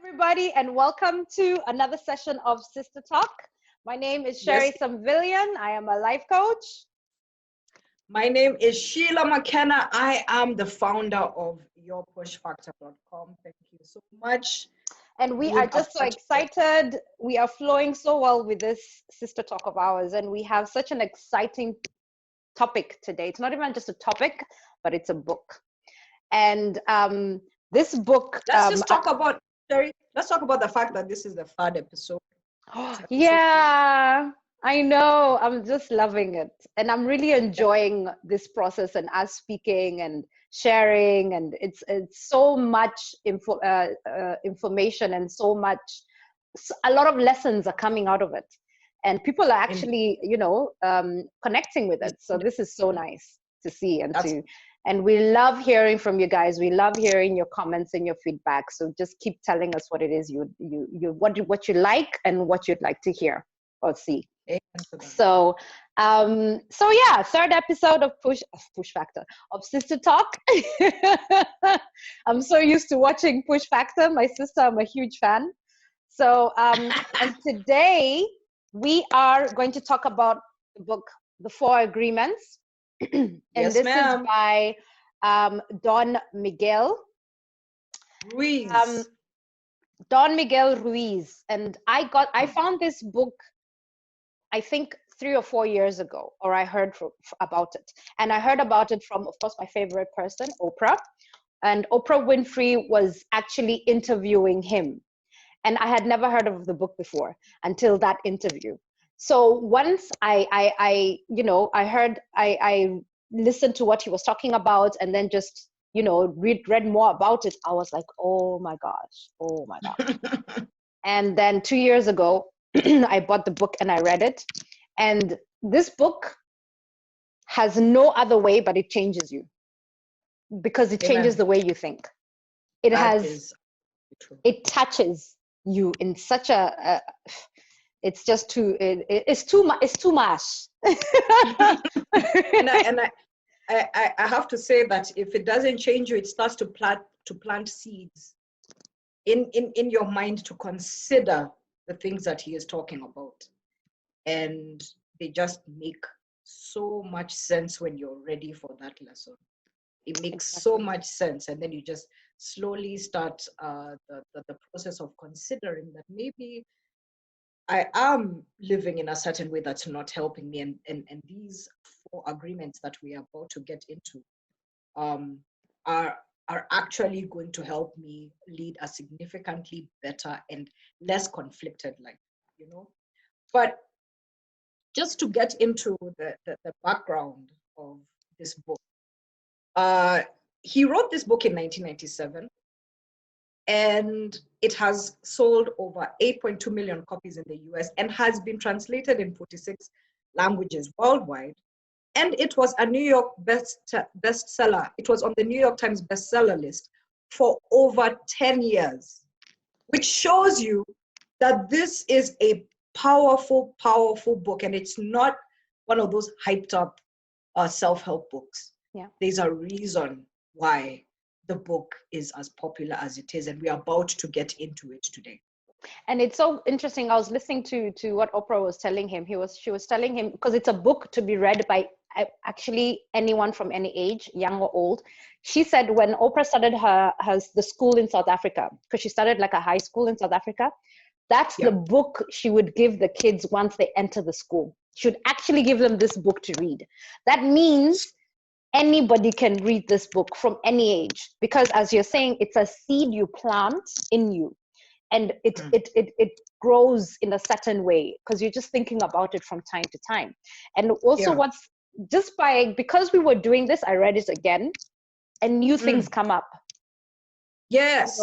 everybody, and welcome to another session of Sister Talk. My name is Sherry Yes, Samvillian. I am a life coach. my name is Sheila McKenna. I am the founder of yourpushfactor.com. Thank you so much. And we are Doing a just so much excited. We are flowing so well with this Sister Talk of ours, and we have such an exciting topic today. It's not even just a topic, but it's a book. And this book, Let's just talk about Sherry. Let's talk about the fact that this is the third episode. It's episode three. yeah, I know. I'm just loving it. And I'm really enjoying this process and us speaking and sharing. And it's so much information and a lot of lessons are coming out of it. And people are actually, connecting with it. So this is so nice to see and we love hearing from you guys. We love hearing your comments and your feedback. So just keep telling us what it is what you like and what you'd like to hear or see. So yeah, third episode of Push Factor of Sister Talk. I'm so used to watching Push Factor. My sister, I'm a huge fan. So and today we are going to talk about the book, The 4 Agreements. And yes, this ma'am. is by Don Miguel Ruiz. Don Miguel Ruiz. And I found this book, I think 3 or 4 years ago, or I heard about it. And I heard about it from, of course, my favorite person, Oprah. And Oprah Winfrey was actually interviewing him. And I had never heard of the book before until that interview. So once I listened to what he was talking about and then just, read more about it, I was like, oh my gosh. And then 2 years ago, I bought the book and I read it. And this book has no other way, but it changes you because it changes the way you think. It touches you in such it's just it's too much. and I have to say that if it doesn't change you, it starts to plant seeds in your mind to consider the things that he is talking about. And they just make so much sense when you're ready for that lesson. It makes so much sense. And then you just slowly start the process of considering that maybe I am living in a certain way that's not helping me. And these 4 agreements that we are about to get into are actually going to help me lead a significantly better and less conflicted life, But just to get into the background of this book, he wrote this book in 1997. And it has sold over 8.2 million copies in the US and has been translated in 46 languages worldwide. And it was a New York bestseller. It was on the New York Times bestseller list for over 10 years, which shows you that this is a powerful, powerful book. And it's not one of those hyped up self-help books. Yeah. There's a reason why the book is as popular as it is, and we are about to get into it today. And it's so interesting. I was listening to what Oprah was telling him. She was telling him, because it's a book to be read by actually anyone from any age, young or old. She said when Oprah started the school in South Africa, because she started like a high school in South Africa, that's the book she would give the kids once they enter the school. She would actually give them this book to read. That means anybody can read this book from any age, because as you're saying, it's a seed you plant in you, and it grows in a certain way because you're just thinking about it from time to time. And also because we were doing this, I read it again, and new things come up. Yes.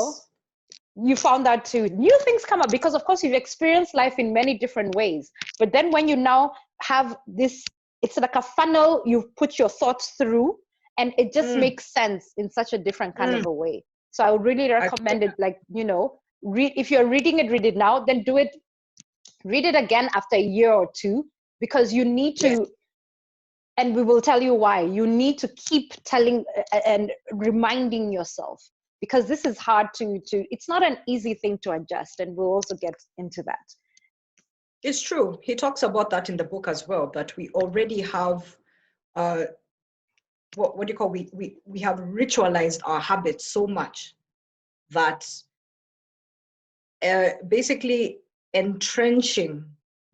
You found out too. New things come up because, of course, you've experienced life in many different ways. But then when you now have this, it's like a funnel you've put your thoughts through, and it just makes sense in such a different kind of a way. So I would really recommend it, if you're reading it, read it now, then read it again after a year or two, because you need to, and we will tell you why, you need to keep telling and reminding yourself because this is hard to it's not an easy thing to adjust, and we'll also get into that. It's true. He talks about that in the book as well, that we already have what do you call, we have ritualized our habits so much that basically entrenching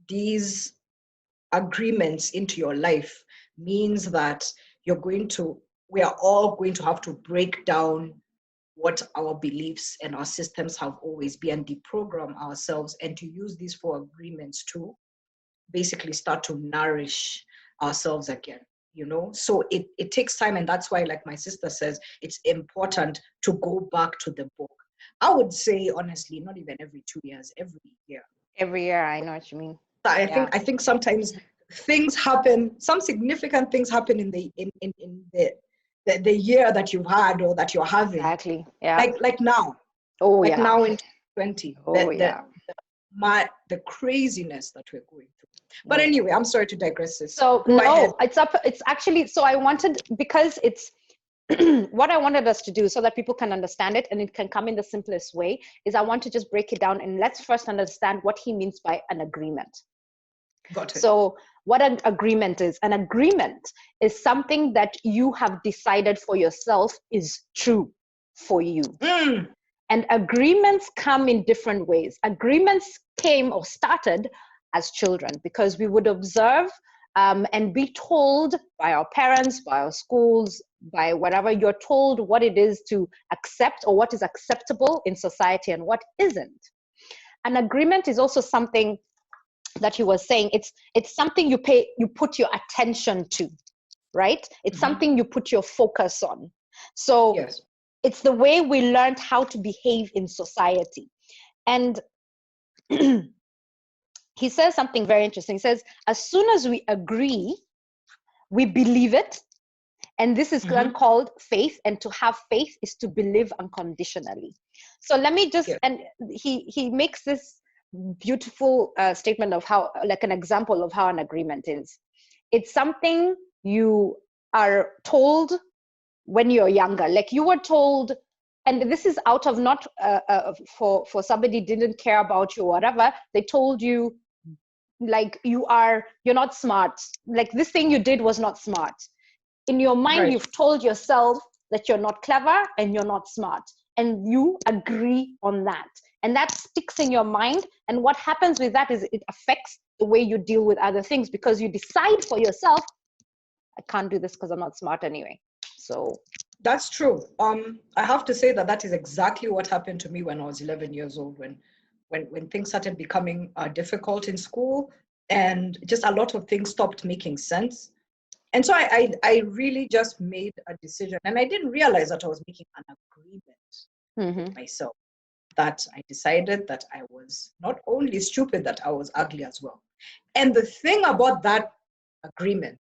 these agreements into your life means that we are all going to have to break down what our beliefs and our systems have always been, and deprogram ourselves, and to use these 4 agreements to basically start to nourish ourselves again, so it takes time. And that's why, like my sister says, it's important to go back to the book. I would say, honestly, not even every 2 years, every year. Every year. I know what you mean. I think sometimes things happen, some significant things happen in the year that you've had or that you're having. Exactly. Yeah. Like now. Oh, like yeah. now in 2020. Oh, yeah. The craziness that we're going through. But anyway, I'm sorry to digress. So no, it's actually, so I wanted, because it's what I wanted us to do so that people can understand it and it can come in the simplest way, is I want to just break it down, and let's first understand what he means by an agreement. Got it. So what an agreement is something that you have decided for yourself is true for you. And agreements come in different ways. Agreements came or started as children, because we would observe and be told by our parents, by our schools, by whatever, you're told what it is to accept or what is acceptable in society and what isn't. An agreement is also something that he was saying, it's something you put your attention to, right? It's something you put your focus on. So yes. It's the way we learned how to behave in society. And he says something very interesting. He says, as soon as we agree, we believe it. And this is then called faith. And to have faith is to believe unconditionally. So let me just, and he makes this beautiful statement of how, like an example of how an agreement is. It's something you are told when you're younger, like you were told, and this is out of not for somebody didn't care about you or whatever, they told you, like, you're not smart, like this thing you did was not smart. In your mind, right, you've told yourself that you're not clever and you're not smart, and you agree on that, and that sticks in your mind. And what happens with that is it affects the way you deal with other things, because you decide for yourself, I can't do this because I'm not smart anyway. So that's true. I have to say that is exactly what happened to me when I was 11 years old, when things started becoming difficult in school, and just a lot of things stopped making sense. And so I really just made a decision, and I didn't realize that I was making an agreement with myself, that I decided that I was not only stupid, that I was ugly as well. And the thing about that agreement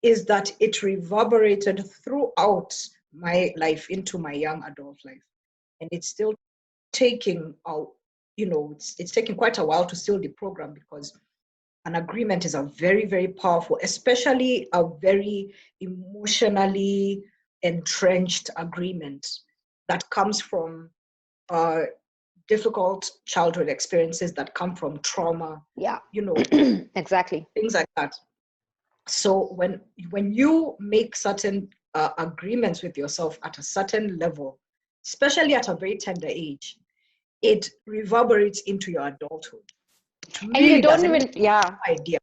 is that it reverberated throughout my life into my young adult life. And it's still taking, it's taking quite a while to still deprogram, because an agreement is a very, very powerful, especially a very emotionally entrenched agreement that comes from difficult childhood experiences, that come from trauma. Yeah, exactly. Things like that. So when you make certain agreements with yourself at a certain level, especially at a very tender age, it reverberates into your adulthood. Really, and you don't even idea.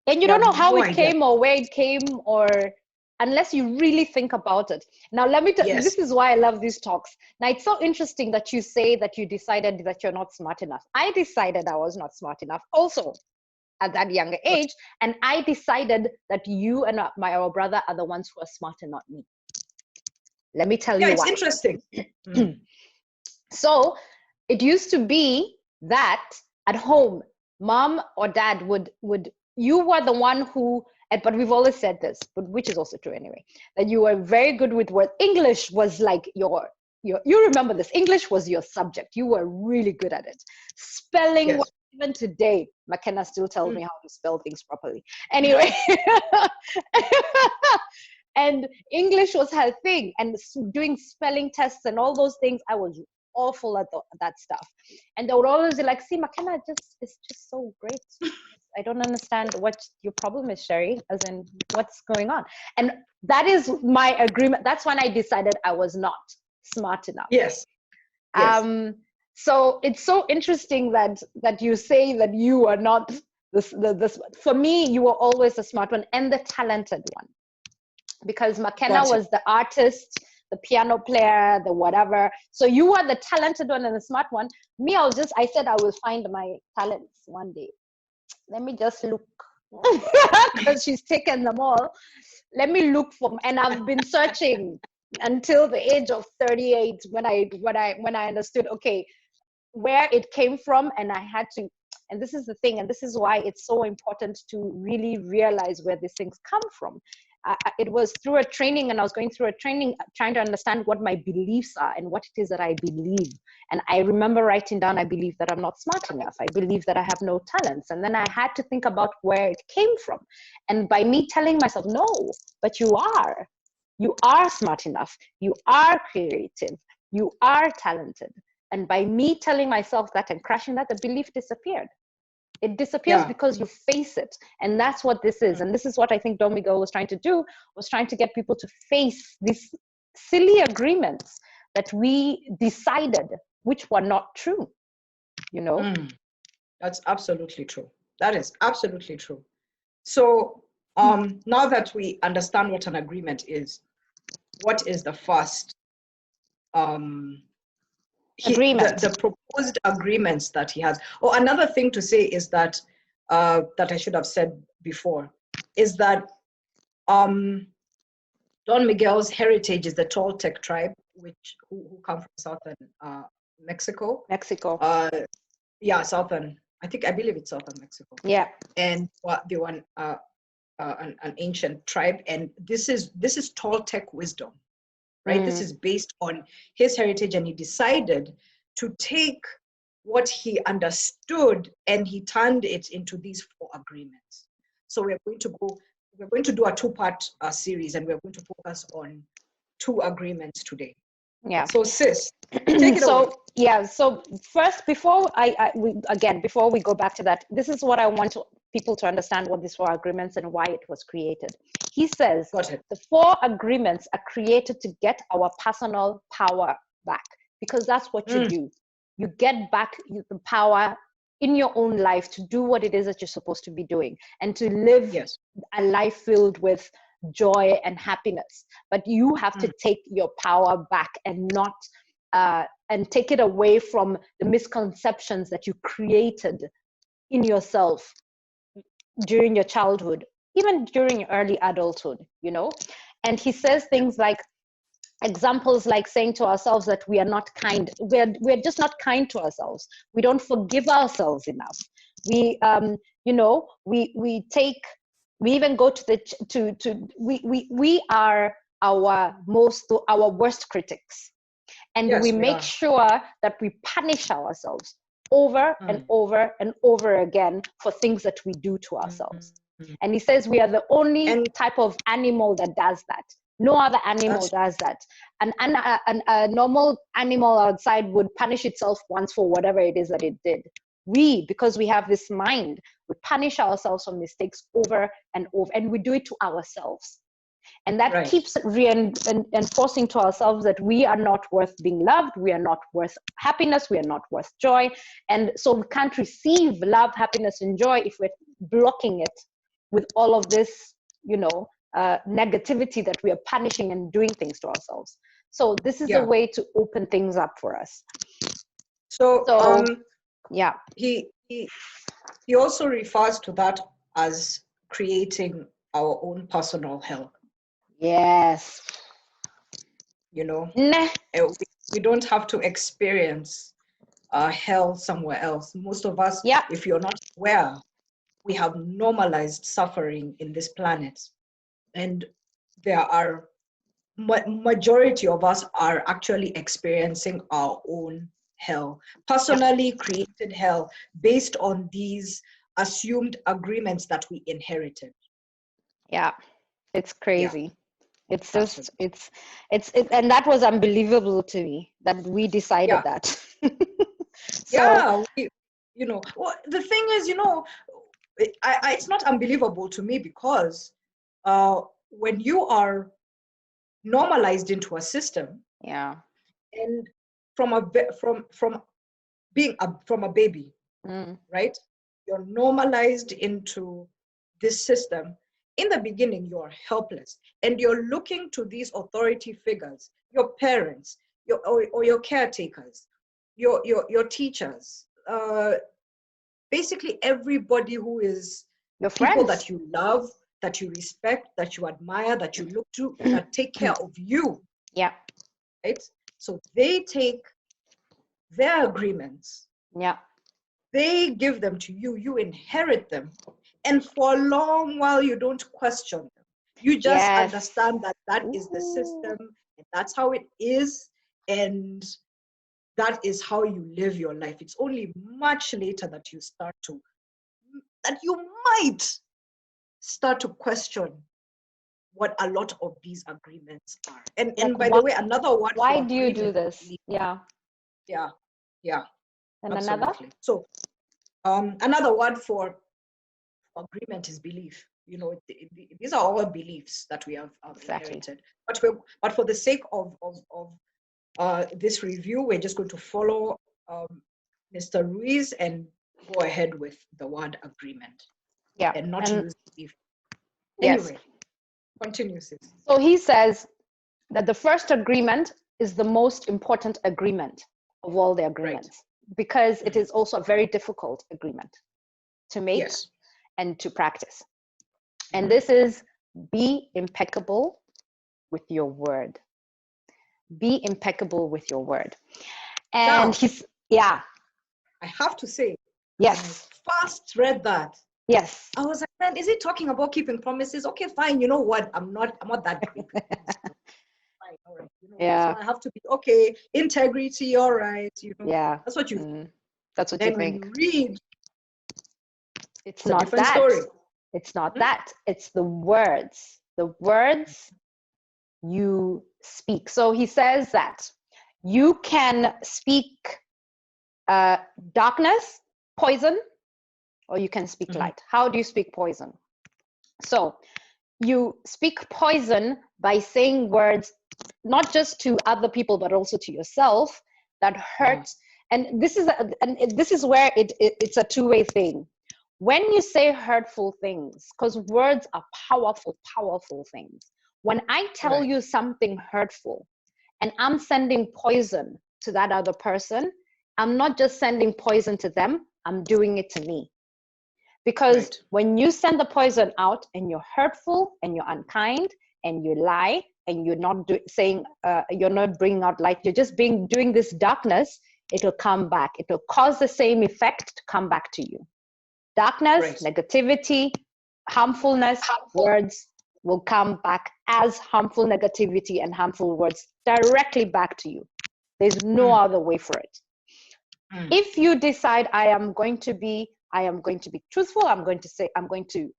And you don't know how it came or where it came, or unless you really think about it. Now, let me tell you, this is why I love these talks. Now, it's so interesting that you say that you decided that you're not smart enough. I decided I was not smart enough also at that younger age. And I decided that you and our brother are the ones who are smart and not me. Let me tell you why. Yeah, it's interesting. So it used to be that at home, mom or dad would you were the one who, but we've always said this, but which is also true anyway, that you were very good with words. English was like you remember this, English was your subject. You were really good at it. Spelling, even today, McKenna still tells me how to spell things properly. Anyway, And English was her thing, and doing spelling tests and all those things, I was awful at that stuff. And they would always be like, see, McKenna is just so great. I don't understand what your problem is, Sherry, as in what's going on. And that is my agreement. That's when I decided I was not smart enough. Yes. Yes. So it's so interesting that you say that you are not this. For me, you were always the smart one and the talented one, because McKenna was the artist, the piano player, the whatever. So you are the talented one and the smart one. Me, I said I will find my talents one day. Let me just look, because she's taken them all. Let me look for, and I've been searching until the age of 38 when I understood, okay, where it came from. And I had to, and this is the thing, and this is why it's so important to really realize where these things come from. It was through a training, and I was going through a training trying to understand what my beliefs are and what it is that I believe. And I remember writing down, I believe that I'm not smart enough. I believe that I have no talents. And then I had to think about where it came from. And by me telling myself, no, but you are smart enough. You are creative. You are talented. And by me telling myself that and crashing that, the belief disappeared. It disappears because you face it. And that's what this is. And this is what I think Don Miguel was trying to do, was trying to get people to face these silly agreements that we decided which were not true, you know? That's absolutely true. That is absolutely true. So now that we understand what an agreement is, what is the first the proposed agreements that he has? Oh, another thing to say is that that I should have said before is that Don Miguel's heritage is the Toltec tribe, who come from southern Mexico. Southern. I believe it's southern Mexico. Yeah. And they were an ancient tribe, and this is Toltec wisdom. Right? This is based on his heritage, and he decided to take what he understood and he turned it into these 4 agreements. So we're going to do a 2-part series, and we're going to focus on 2 agreements today. Yeah. So sis, take it away. Yeah. So first, before we go back to that, this is what I want people to understand what these 4 agreements and why it was created. He says the 4 agreements are created to get our personal power back, because that's what you do. You get back the power in your own life to do what it is that you're supposed to be doing, and to live a life filled with joy and happiness. But you have to take your power back and not and take it away from the misconceptions that you created in yourself during your childhood, even during early adulthood, you know. And he says things like, examples like saying to ourselves that we are not kind. We're just not kind to ourselves. We don't forgive ourselves enough. We we even go to we are our worst critics, and we make sure that we punish ourselves over and over and over again for things that we do to ourselves. And he says we are the only type of animal that does that. No other animal does that. A normal animal outside would punish itself once for whatever it is that it did. Because we have this mind, we punish ourselves for mistakes over and over, and we do it to ourselves. And that keeps enforcing to ourselves that we are not worth being loved, we are not worth happiness, we are not worth joy. And so we can't receive love, happiness, and joy if we're blocking it with all of this, negativity that we are punishing and doing things to ourselves. So this is a way to open things up for us. So he also refers to that as creating our own personal hell. Yes. We don't have to experience hell somewhere else. Most of us, if you're not aware, we have normalized suffering in this planet. And there are majority of us are actually experiencing our own hell, personally created hell, based on these assumed agreements that we inherited. Yeah, it's crazy. It's That's just, and that was unbelievable to me that we decided yeah, that. So, yeah. Well, the thing is, it's not unbelievable to me because when you are normalized into a system, yeah. and from being from a baby, Mm. right? You're normalized into this system. In the beginning, you're helpless and you're looking to these authority figures, your parents, or your caretakers, your teachers, basically everybody who is Your people friends. that you love, that you respect, that you admire, that you look to, that take care of you, Yeah. right? So they take their agreements, Yeah. they give them to you, you inherit them. And for a long while, you don't question them. You just Yes. understand that that is the Ooh. system, and that's how it is, and that is how you live your life. It's only much later that that you might start to question what a lot of these agreements are. And Like, by the way, another word why for do you do agreement is this? belief. Yeah. Yeah, yeah, And another? absolutely. So another word for agreement is belief. These are all beliefs that we have Exactly. inherited. But for the sake of this review, we're just going to follow Mr. Ruiz and go ahead with the word agreement Yeah. and not And use belief. yes. Anyway, continue, sis. So he says that the first agreement is the most important agreement of all the Right. agreements because it Mhm. is also a very difficult agreement to make Yes. and to practice. And Mhm. this is be impeccable with your word. Be impeccable with your word. And Now, he's, yeah, I have to say, when I yes, first read that, yes. I was like, man, is he talking about keeping promises? Okay, fine. You know what? I'm not that great with promises. Fine, all right. So Yeah, I have to be okay. Integrity, all right. yeah. That's what you think. That's what you Then when you think. read, It's it's a not different that. story. It's not Mhm. that. It's the words. The words you speak. So he says that you can speak darkness, poison, or you can speak Mhm. light. How do you speak poison? So you speak poison by saying words not just to other people but also to yourself that hurt. And this is where it's a two-way thing. When you say hurtful things, because words are powerful things. When I tell Right. you something hurtful and I'm sending poison to that other person, I'm not just sending poison to them, I'm doing it to me. Because Right. when you send the poison out and you're hurtful and you're unkind and you lie and you're not saying, you're not bringing out light, you're just doing this darkness, it'll come back. It'll cause the same effect to come back to you. Darkness, Right. negativity, harmfulness, words will come back as harmful negativity and harmful words directly back to you. There's no Mm. other way for it. Mm. If you decide I am going to be truthful, I'm going to say, I'm going to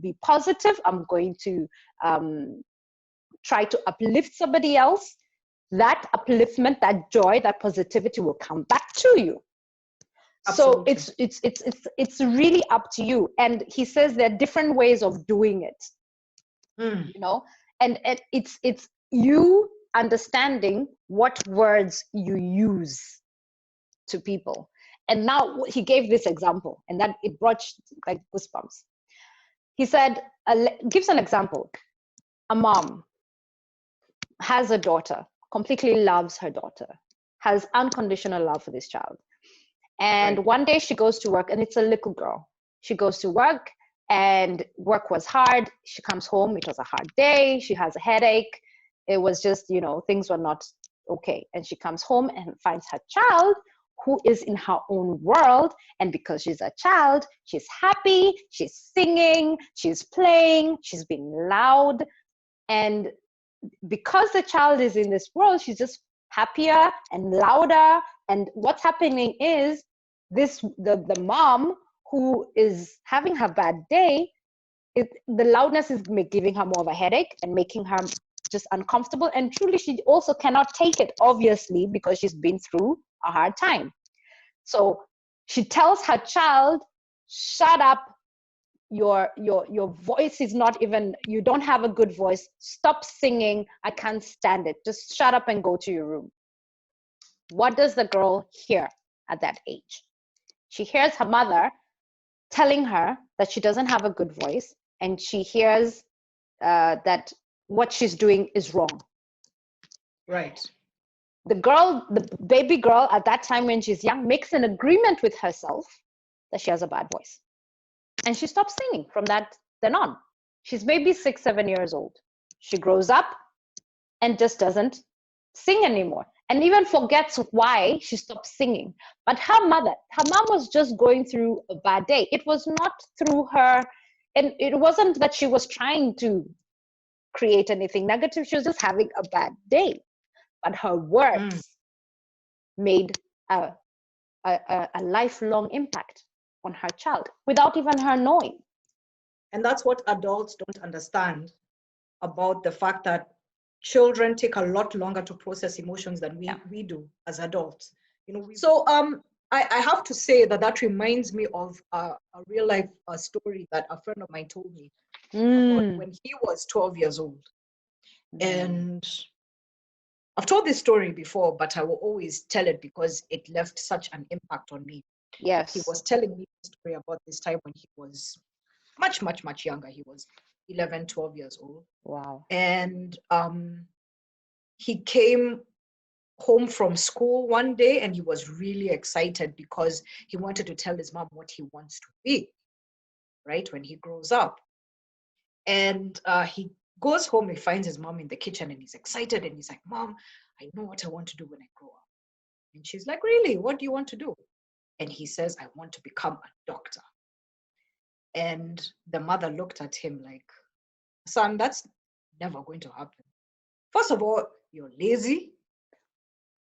be positive, I'm going to try to uplift somebody else, that upliftment, that joy, that positivity will come back to you. So Absolutely. it's really up to you. And he says there are different ways of doing it, Mm. and it's you understanding what words you use to people. And now he gave this example, and that it brought like goosebumps. He said, gives an example. A mom has a daughter, completely loves her daughter, has unconditional love for this child. And Right. one day she goes to work, and it's a little girl. She goes to work, and work was hard. She comes home, it was a hard day. She has a headache. It was just, things were not okay. And she comes home and finds her child who is in her own world. And because she's a child, she's happy, she's singing, she's playing, she's being loud. And because the child is in this world, she's just happier and louder. And what's happening is the mom who is having her bad day the loudness is giving her more of a headache and making her just uncomfortable. And truly, she also cannot take it, obviously, because she's been through a hard time. So she tells her child, shut up. Your voice is not even, you don't have a good voice. Stop singing. I can't stand it. Just shut up and go to your room. What does the girl hear at that age? She hears her mother telling her that she doesn't have a good voice, and she hears that what she's doing is wrong. Right. The baby girl at that time, when she's young, makes an agreement with herself that she has a bad voice. And she stops singing from then on. She's maybe 6, 7 years old. She grows up and just doesn't sing anymore, and even forgets why she stopped singing. But her mom was just going through a bad day. It was not through her, and it wasn't that she was trying to create anything negative. She was just having a bad day. But her words made a lifelong impact on her child without even her knowing. And that's what adults don't understand about the fact that children take a lot longer to process emotions than we do as adults. So I have to say that reminds me of a real life story that a friend of mine told me about when he was 12 years old. And I've told this story before, but I will always tell it because it left such an impact on me. Yes. He was telling me a story about this time when he was much, much, much younger. He was 11, 12 years old. Wow. And he came home from school one day and he was really excited because he wanted to tell his mom what he wants to be, right, when he grows up. And he goes home, he finds his mom in the kitchen and he's excited and he's like, Mom, I know what I want to do when I grow up. And she's like, really? What do you want to do? And he says, I want to become a doctor. And the mother looked at him like, son, that's never going to happen. First of all, you're lazy.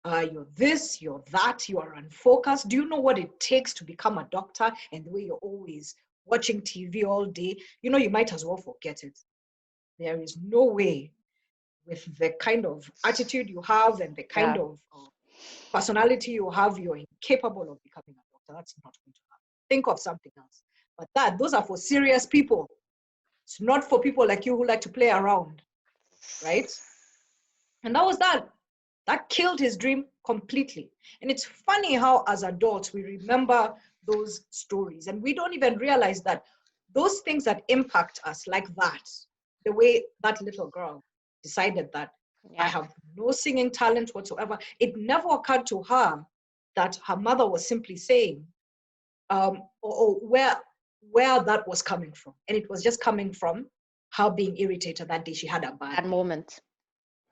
You're this, you're that, you are unfocused. Do you know what it takes to become a doctor? And the way you're always watching TV all day, you might as well forget it. There is no way, with the kind of attitude you have and the kind of personality you have, you're incapable of becoming a doctor. That's not going to happen. Think of something else. But those are for serious people. It's not for people like you who like to play around, right? And that was that. That killed his dream completely. And it's funny how, as adults, we remember those stories and we don't even realize that those things that impact us like that, the way that little girl decided that I have no singing talent whatsoever, it never occurred to her that her mother was simply saying, or where that was coming from. And it was just coming from her being irritated that day. She had a bad moment.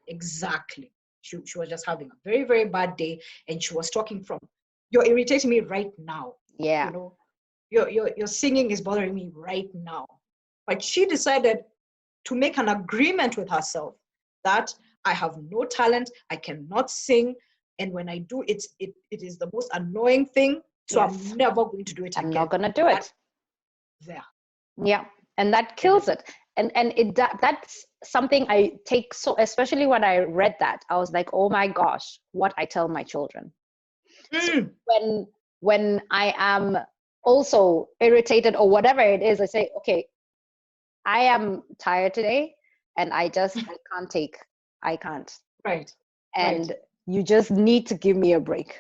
Exactly. She was just having a very, very bad day. And she was talking from, you're irritating me right now. Yeah. Your singing is bothering me right now. But she decided to make an agreement with herself that I have no talent, I cannot sing, and when I do, it is the most annoying thing, so I'm never going to do it again. I'm not going to do it. There. Yeah, and that kills it. And that's something I take, so especially when I read that, I was like, oh my gosh, what I tell my children. So when I am also irritated or whatever it is, I say, okay, I am tired today and I can't. Right. And you just need to give me a break.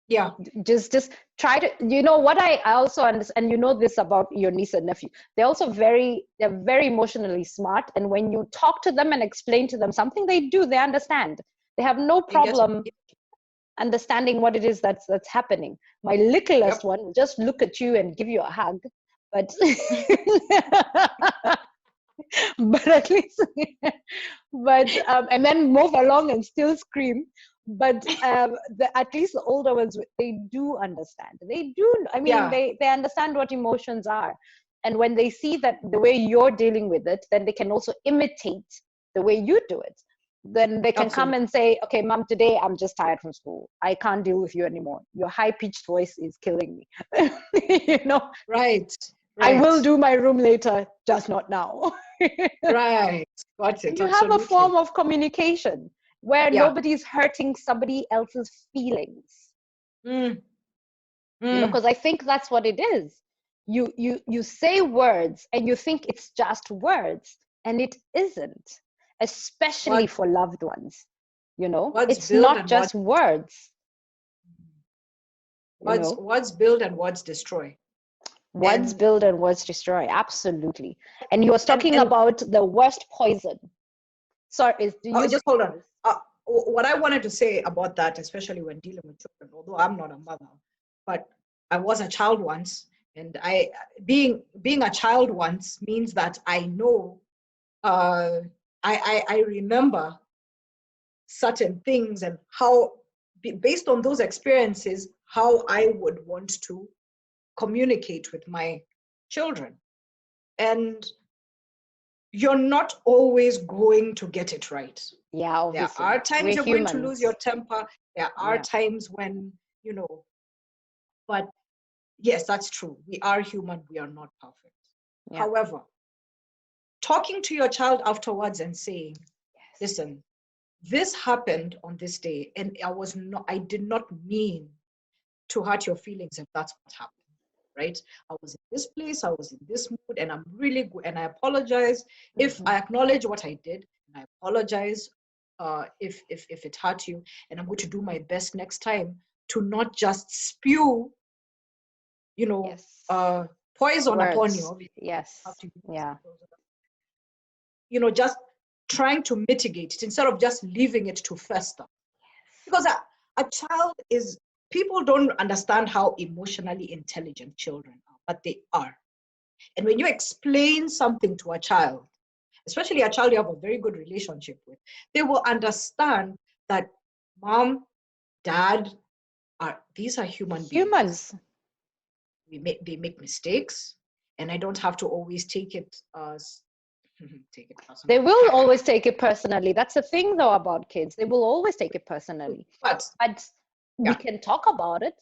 Yeah. Just try to, what I also understand, and this about your niece and nephew, they're very emotionally smart. And when you talk to them and explain to them something, they understand. They have no problem understanding what it is that's happening. My littlest one will just look at you and give you a hug, but but at least and then move along and still scream. But at least the older ones, they do understand. They do. I mean, they understand what emotions are. And when they see that the way you're dealing with it, then they can also imitate the way you do it. Then they can come and say, okay, Mom, today I'm just tired from school. I can't deal with you anymore. Your high-pitched voice is killing me. Right. I will do my room later, just not now. Right. Got it. You have a form of communication where nobody's hurting somebody else's feelings. Because I think that's what it is. You say words and you think it's just words, and it isn't, especially for loved ones. It's not just words. Words build and words destroy. Words build and words destroy. Absolutely. And he was talking about the worst poison. Sorry, just hold on. What I wanted to say about that, especially when dealing with children, although I'm not a mother, but I was a child once, and being a child once means that I know, I remember certain things and how, based on those experiences, how I would want to communicate with my children. And you're not always going to get it right. Yeah, obviously. There are times you're going to lose your temper. There are times when, but yes, that's true. We are human. We are not perfect. Yeah. However, talking to your child afterwards and saying, listen, this happened on this day, and I did not mean to hurt your feelings if that's what happened. Right? I was in this place, I was in this mood, and I'm really good, and I apologize if I acknowledge what I did, and I apologize if it hurt you, and I'm going to do my best next time to not just spew, poison upon you. Yes. Yeah. Just trying to mitigate it instead of just leaving it to fester. Because a child is, people don't understand how emotionally intelligent children are, but they are. And when you explain something to a child, especially a child you have a very good relationship with, they will understand that mom, dad, these are human beings. They make mistakes, and I don't have to always take it personally. They will always take it personally. That's the thing, though, about kids. They will always take it personally. But we can talk about it.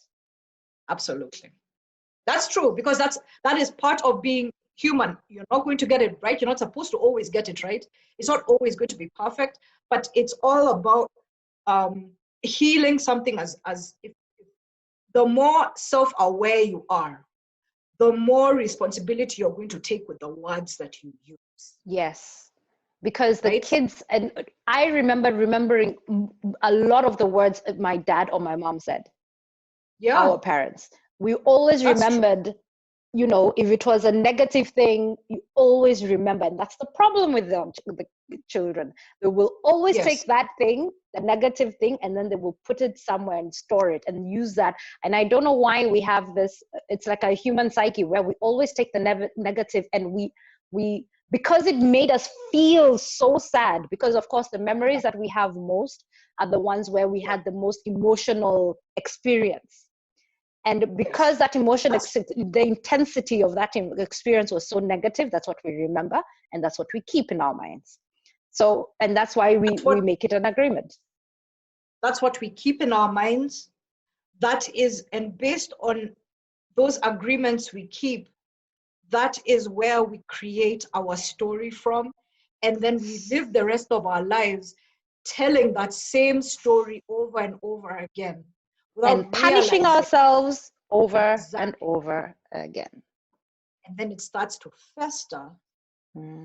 Absolutely. That's true, because that is part of being human. You're not going to get it right. You're not supposed to always get it right. It's not always going to be perfect, but it's all about healing something as if the more self-aware you are, the more responsibility you're going to take with the words that you use. Yes. Because the kids, and I remembering a lot of the words my dad or my mom said. Yeah. Our parents. We always remembered, if it was a negative thing, you always remember. And that's the problem with the children. They will always take that thing, the negative thing, and then they will put it somewhere and store it and use that. And I don't know why we have this. It's like a human psyche where we always take the negative, and we because it made us feel so sad, because of course the memories that we have most are the ones where we had the most emotional experience. And because that emotion, the intensity of that experience was so negative, that's what we remember, and that's what we keep in our minds. So, and that's why we make it an agreement. That's what we keep in our minds. That is, and based on those agreements we keep, that is where we create our story from. And then we live the rest of our lives telling that same story over and over again. And punishing ourselves over and over again. And then it starts to fester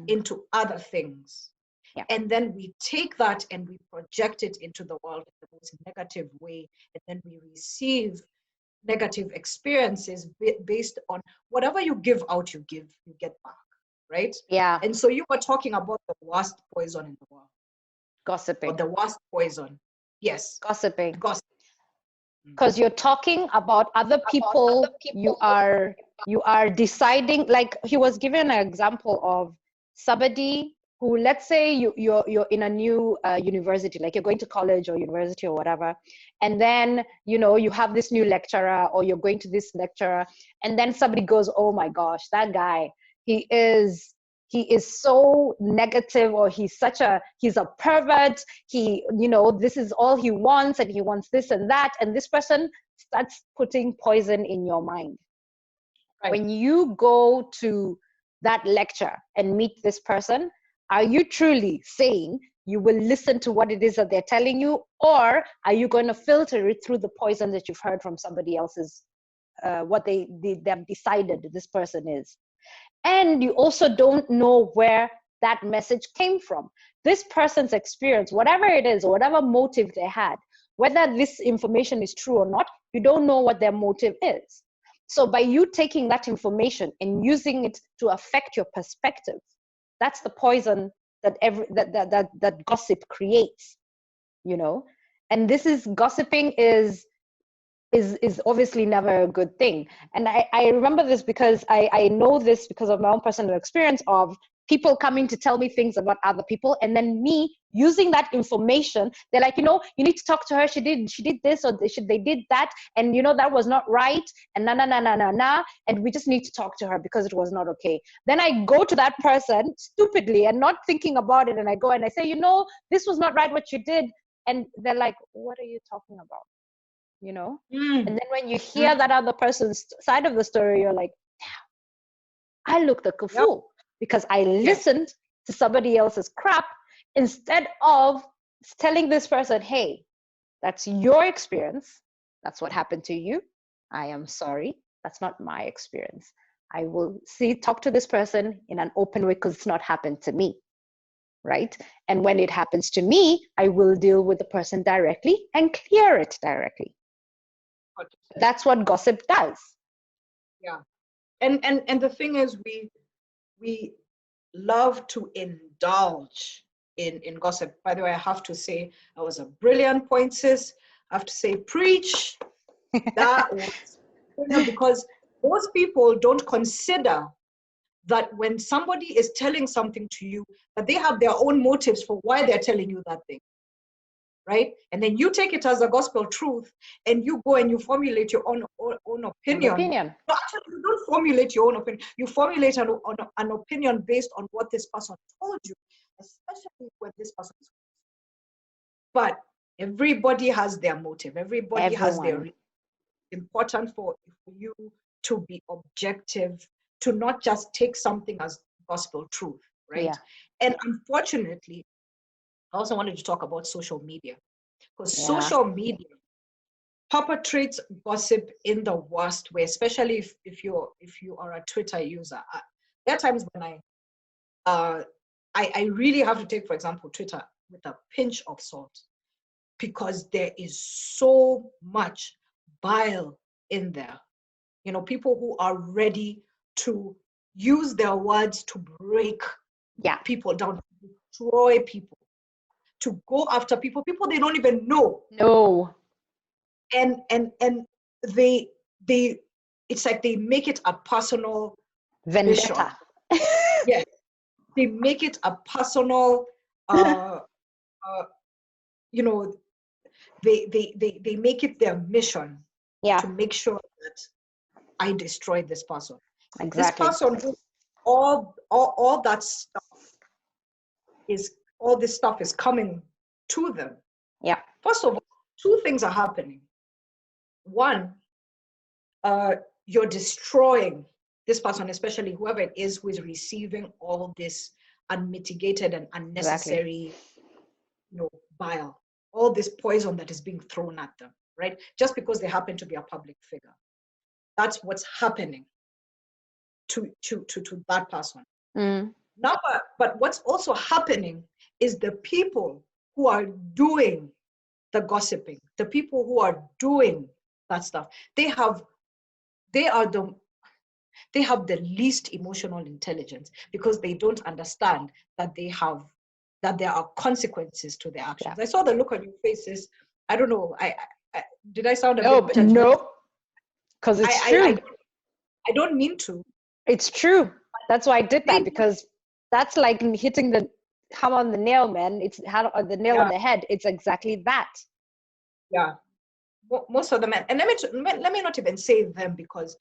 into other things. Yeah. And then we take that and we project it into the world in the most negative way. And then we receive negative experiences based on whatever you give out, you get back, right? Yeah. And so you were talking about the worst poison in the world. Gossiping. Or the worst poison. Yes. Gossiping. Because you're talking about other people. You are deciding, like he was given an example of somebody who, let's say you're in a new university, like you're going to college or university or whatever, and then you have this new lecturer, or you're going to this lecturer, and then somebody goes, oh my gosh, that guy, he is so negative, or he's a pervert, this is all he wants, and he wants this and that, and this person starts putting poison in your mind. When you go to that lecture and meet this person, are you truly saying you will listen to what it is that they're telling you, or are you going to filter it through the poison that you've heard from somebody else's, what they've decided this person is? And you also don't know where that message came from. This person's experience, whatever it is, or whatever motive they had, whether this information is true or not, you don't know what their motive is. So by you taking that information and using it to affect your perspective, that's the poison that that gossip creates, you know. And this is, gossiping is obviously never a good thing. And I remember this because I know this because of my own personal experience of people coming to tell me things about other people, and then me using that information. They're like, you know, you need to talk to her. She did this, or they did that, and you know that was not right, and and we just need to talk to her because it was not okay. Then I go to that person stupidly and not thinking about it, and I go and I say, you know, this was not right what you did, and they're like, what are you talking about? You know. And then when you hear that other person's side of the story, you're like, I looked like a fool because I listened to somebody else's crap instead of telling this person, hey, that's your experience. That's what happened to you. I am sorry. That's not my experience. I will talk to this person in an open way because it's not happened to me. Right? And when it happens to me, I will deal with the person directly and clear it directly. That's what gossip does. Yeah. And the thing is, we love to indulge in gossip. By the way, I have to say, that was a brilliant point, sis. I have to say, preach. That was brilliant, because most people don't consider that when somebody is telling something to you, that they have their own motives for why they're telling you that thing. Right? And then you take it as a gospel truth, and you go and you formulate your own opinion. No, actually, you don't formulate your own opinion. You formulate an opinion based on what this person told you, especially when this person is. But everybody has their motive. Everybody has their reason. It's important for you to be objective, to not just take something as gospel truth, right? Yeah. And unfortunately, I also wanted to talk about social media, because social media perpetrates gossip in the worst way, especially if you are a Twitter user. There are times when I really have to take, for example, Twitter with a pinch of salt, because there is so much bile in there. You know, people who are ready to use their words to break people down, to destroy people, to go after people they don't even know. No. And they it's like they make it a personal vendetta. Yes, they make it a personal you know, they make it their mission to make sure that I destroy this person. Exactly. This person who all that stuff is, all this stuff is coming to them. Yeah. First of all, two things are happening. One, you're destroying this person, especially whoever it is who is receiving all this unmitigated and unnecessary, bile, all this poison that is being thrown at them, right? Just because they happen to be a public figure. That's what's happening to that person. Now, but what's also happening is the people who are doing the gossiping, the people who are doing that stuff, they have the least emotional intelligence, because they don't understand that there are consequences to their actions. I saw the look on your faces. I don't know. I did I sound a bit judgmental? No, because it's true. I don't mean to. It's true. That's why I did that, because that's like hitting the hammer on the nail, man. It's the nail on the head. It's exactly that. Yeah. Most of them, and let me not even say them, because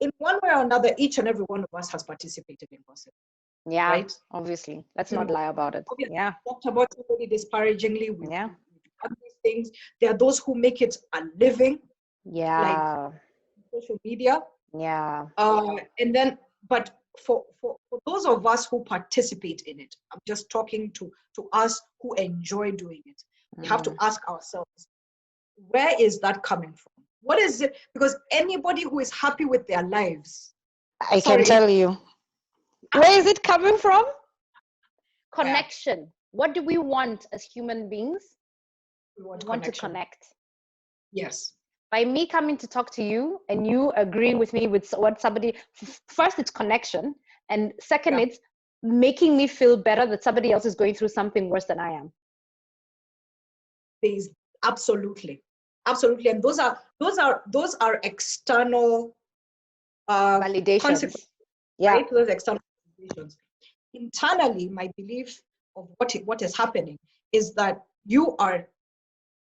in one way or another, each and every one of us has participated in gossip. Yeah, right? Obviously. Let's not lie about it. Obviously, yeah. Talked about somebody disparagingly. We've done these things. There are those who make it a living. Yeah. Like social media. Yeah. And then, but for those of us who participate in it, I'm just talking to us who enjoy doing it. We have to ask ourselves, where is that coming from? What is it? Because anybody who is happy with their lives, I can tell you. Where is it coming from? Connection. What do we want as human beings? We want to connect. Yes. By me coming to talk to you and you agreeing with me with what somebody, first it's connection, and second it's making me feel better that somebody else is going through something worse than I am. There's absolutely, and those are external validations. Yeah. Right? Those external validations. Internally, my belief of what is happening is that you are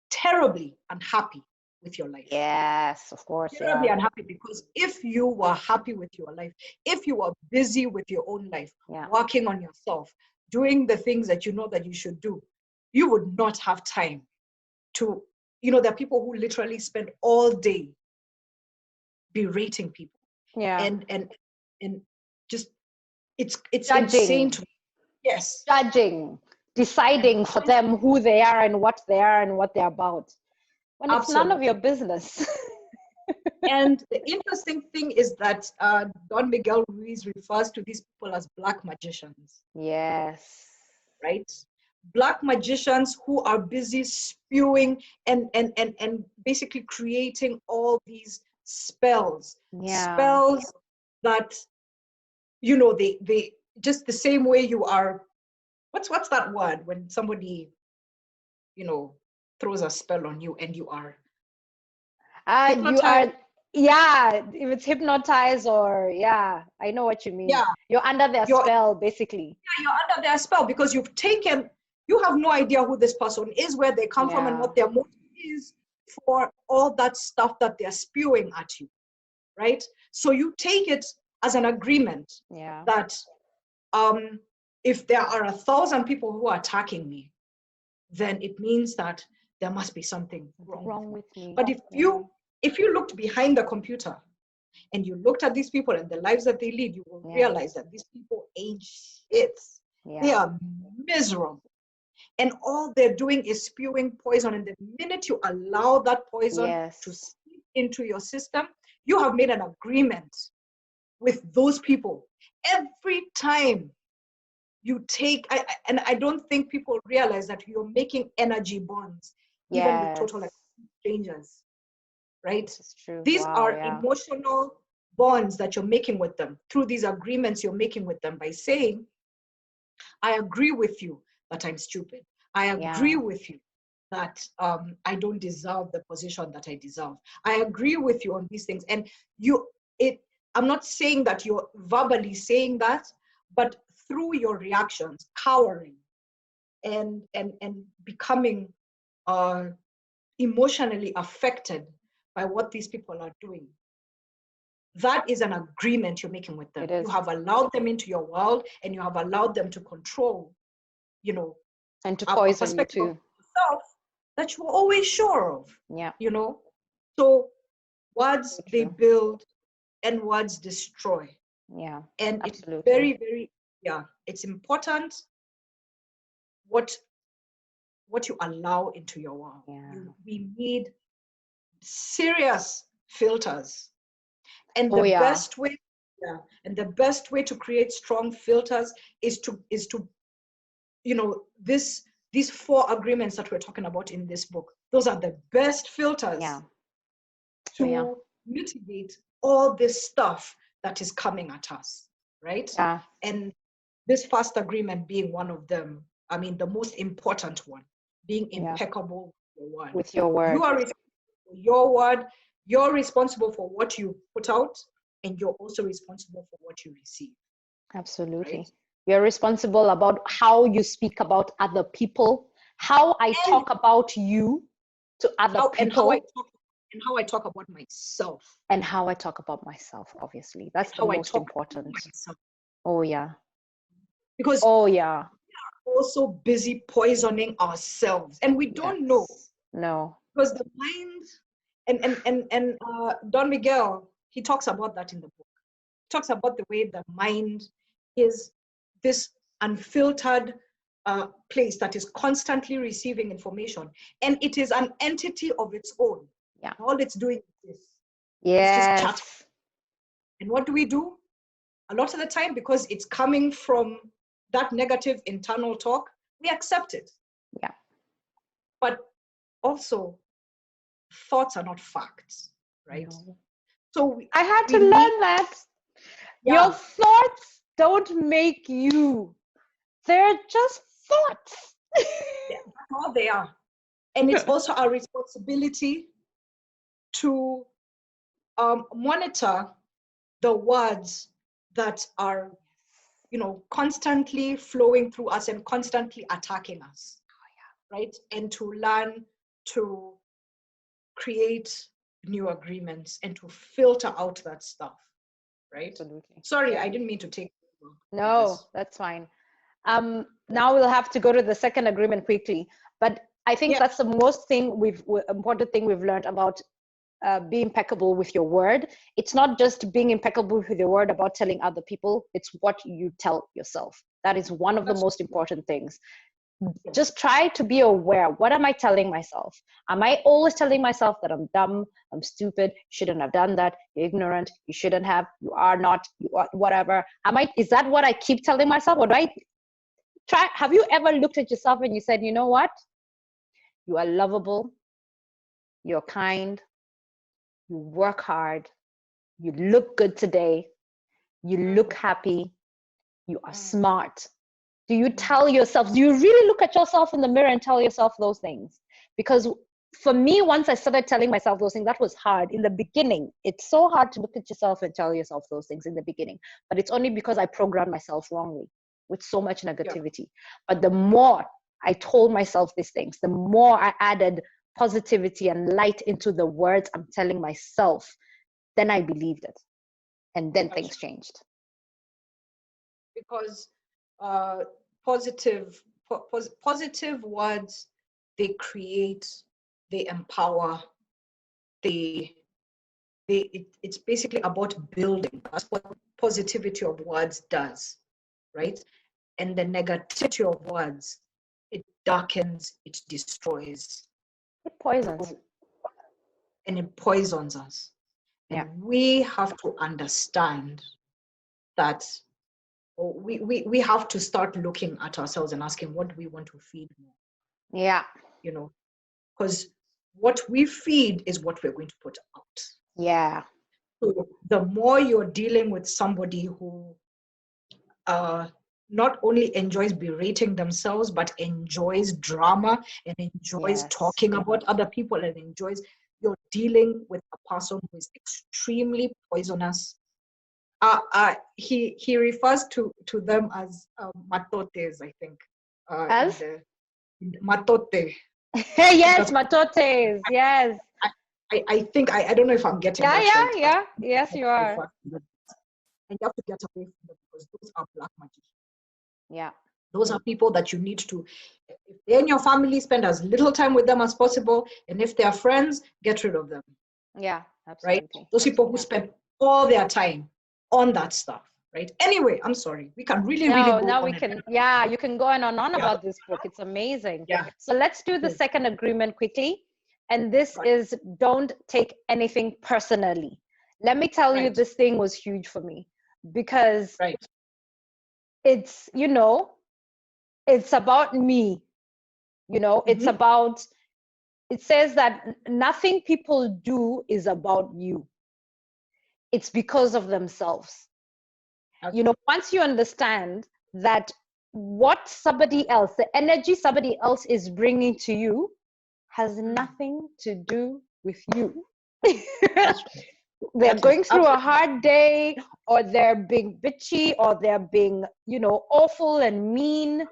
terribly unhappy with your life. Yes, of course. Terribly unhappy, because if you were happy with your life, if you were busy with your own life, working on yourself, doing the things that you know that you should do, you would not have time to, there are people who literally spend all day berating people. And just it's judging. Insane to me. Yes. Judging, deciding for them who they are and what they are and what they're about, when it's none of your business. And the interesting thing is that Don Miguel Ruiz refers to these people as black magicians. Yes. Right? Black magicians who are busy spewing and basically creating all these spells. Spells that, they just the same way you are. What's that word when somebody, throws a spell on you and you are hypnotized? If it's hypnotized, or I know what you mean. You're under their spell, basically. You're under their spell because you have no idea who this person is, where they come from, and what their motive is for all that stuff that they're spewing at you, right? So you take it as an agreement that if there are 1,000 people who are attacking me, then it means that there must be something wrong with me. But if you looked behind the computer and you looked at these people and the lives that they lead, you will realize that these people ain't shit. They are miserable. And all they're doing is spewing poison. And the minute you allow that poison to seep into your system, you have made an agreement with those people. Every time you take, and I don't think people realize that you're making energy bonds, even with total strangers, right? This is true. These are emotional bonds that you're making with them through these agreements you're making with them by saying, I agree with you that I'm stupid. I agree with you that I don't deserve the position that I deserve. I agree with you on these things. And I'm not saying that you're verbally saying that, but through your reactions, cowering and becoming emotionally affected by what these people are doing. That is an agreement you're making with them. You have allowed them into your world, and you have allowed them to control, and to poison you too. Yourself that you were always sure of. Yeah. So words they build and words destroy. Yeah. And absolutely. It's very, very, it's important what you allow into your world. We need serious filters. And the best way, the best way to create strong filters is to these 4 agreements that we're talking about in this book. Those are the best filters to mitigate all this stuff that is coming at us, right? And this first agreement being one of them. I mean, the most important one, being impeccable with your word. You are responsible for your word. You're responsible for what you put out, and you're also responsible for what you receive. Absolutely. Right? You're responsible about how you speak about other people, how I talk about you to other people. And how I talk about myself. And how I talk about myself, obviously. That's the most important. Oh, yeah. Because we are also busy poisoning ourselves. And we don't know. No. Because the mind, and Don Miguel, he talks about that in the book. He talks about the way the mind is this unfiltered place that is constantly receiving information, and it is an entity of its own. Yeah. All it's doing is this. Yes. It's just chat. And what do? A lot of the time, because it's coming from that negative internal talk, we accept it. Yeah. But also, thoughts are not facts, right? No. So I had to learn that. Yeah. Your thoughts don't make you. They're just thoughts. Yeah, that's all they are. And it's also our responsibility to monitor the words that are, constantly flowing through us and constantly attacking us. Oh, yeah. Right? And to learn to create new agreements and to filter out that stuff. Right? Absolutely. Sorry, I didn't mean to take. No, that's fine. Now we'll have to go to the second agreement quickly, but I think that's the most important thing we've learned about be impeccable with your word. It's not just being impeccable with your word about telling other people, it's what you tell yourself. That is one of the most important things. Just try to be aware. What am I telling myself? Am I always telling myself that I'm dumb, I'm stupid, you shouldn't have done that, you're ignorant, you shouldn't have, you are not, you are whatever? Is that what I keep telling myself? Or do I try? Have you ever looked at yourself and you said, you know what? You are lovable, you're kind, you work hard, you look good today, you look happy, you are smart. Do you tell yourself, do you really look at yourself in the mirror and tell yourself those things? Because for me, once I started telling myself those things, that was hard in the beginning. It's so hard to look at yourself and tell yourself those things in the beginning, but it's only because I programmed myself wrongly with so much negativity. But the more I told myself these things, the more I added positivity and light into the words I'm telling myself, then I believed it. And then things changed. Because positive words, they create, they empower, it's basically about building. That's what positivity of words does, right? And the negativity of words, it darkens, it destroys, it poisons, and it poisons us. And we have to understand that we have to start looking at ourselves and asking, what do we want to feed more? Yeah. Because what we feed is what we're going to put out. Yeah. So the more you're dealing with somebody who not only enjoys berating themselves, but enjoys drama and enjoys talking about other people and you're dealing with a person who is extremely poisonous. He refers to them as matotes, I think. As? Matote. Yes, matotes. Yes. I think, I don't know if I'm getting that right. Yeah. Yes, you are. And you have to get away from them because those are black magicians. Yeah. Those are people that you need to, if they're in your family, spend as little time with them as possible. And if they're friends, get rid of them. Yeah, absolutely. Right? Those people who spend all their time on that stuff. Right? Anyway, I'm sorry. We can really go now on we can, you can go on and on about this book. It's amazing. Yeah. So let's do the second agreement quickly. And this is, don't take anything personally. Let me tell you, this thing was huge for me because it's, it's about me, it's about, it says that nothing people do is about you. It's because of themselves. Once you understand that what somebody else, the energy somebody else is bringing to you has nothing to do with you. They're going through a hard day, or they're being bitchy, or they're being, awful and mean.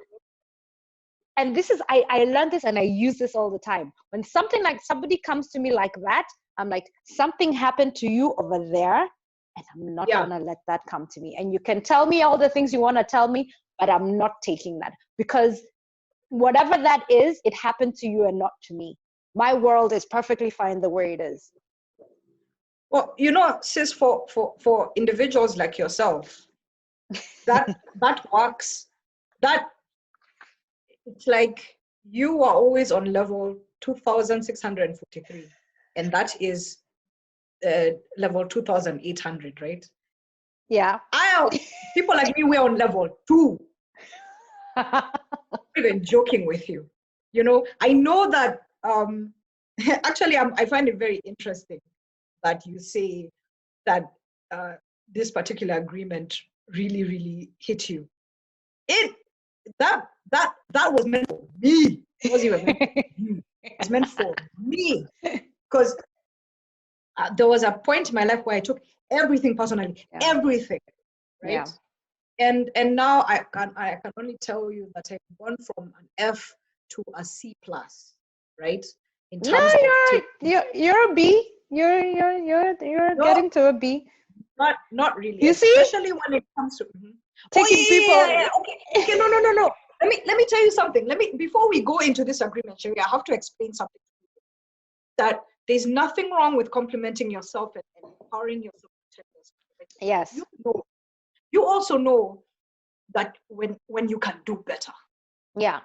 And this is, I learned this and I use this all the time. When somebody comes to me like that, I'm like, something happened to you over there, and I'm not gonna let that come to me. And you can tell me all the things you want to tell me, but I'm not taking that, because whatever that is, it happened to you and not to me. My world is perfectly fine the way it is. Well, you know, sis, for individuals like yourself, that works. That it's like you are always on level 2,643, and that is level 2,800, right? Yeah. People like me, we're on level 2. Even joking with you, you know. I know that actually I find it very interesting that you say that this particular agreement really hit you. It that was meant for me. It wasn't even meant for you. It was meant for me, because there was a point in my life where I took everything personally, everything, right? And now I can only tell you that I've gone from an F to a C plus, right? In terms of you're a B. You're getting to a B. Not really, you especially when it comes to taking people. Okay, no. Let me tell you something. Before we go into this agreement, Sherry, I have to explain something. That there's nothing wrong with complimenting yourself and empowering yourself to tell yourself. Right? Yes. You also know that when you can do better. Yeah.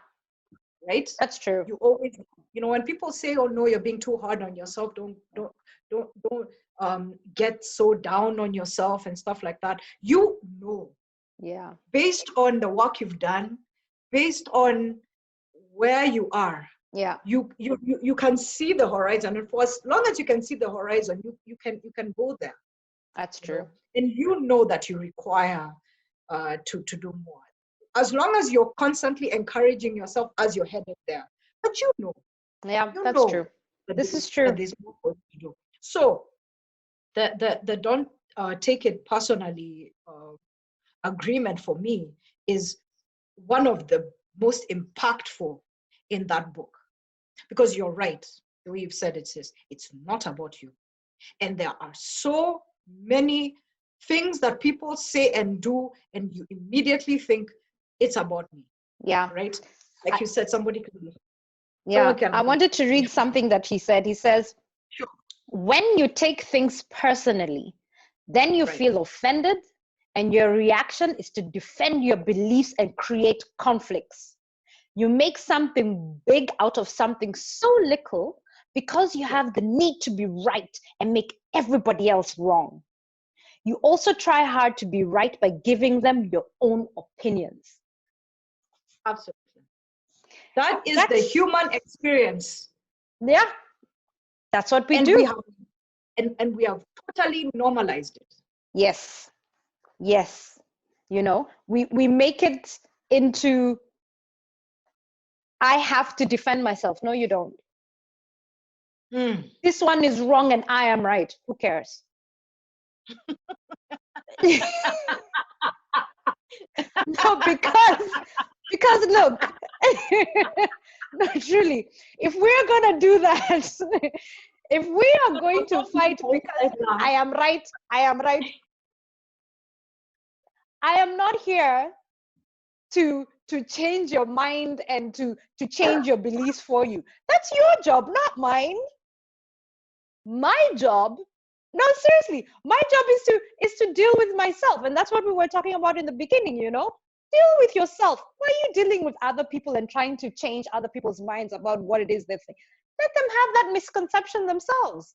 Right? That's true. You always, you know, when people say, "Oh no, you're being too hard on yourself," don't get so down on yourself and stuff like that. You know, based on the work you've done, based on where you are, you can see the horizon, and for as long as you can see the horizon, you can go there. That's true. And you know that you require to do more, as long as you're constantly encouraging yourself as you're headed there. But you know, that's true. This is true. There's more for you to do. So the don't take it personally agreement for me is one of the most impactful in that book, because you're right, the way you've said it, says it's not about you. And there are so many things that people say and do, and you immediately think it's about me. Right? Like you said, somebody can. I wanted to read something that he said. He says, sure. When you take things personally, then you feel offended, and your reaction is to defend your beliefs and create conflicts. You make something big out of something so little because you have the need to be right and make everybody else wrong. You also try hard to be right by giving them your own opinions. Absolutely. That's the human experience. Yeah. That's what we do. And we have totally normalized it. Yes. You know, we make it into, I have to defend myself. No, you don't. This one is wrong and I am right. Who cares? No, because look, no, truly, if we're gonna do that, if we are going to fight because I am right, I am not here to change your mind and to change your beliefs for you. That's your job, not mine. My job, no, seriously, my job is to deal with myself. And that's what we were talking about in the beginning, you know? Deal with yourself. Why are you dealing with other people and trying to change other people's minds about what it is they think? Let them have that misconception themselves.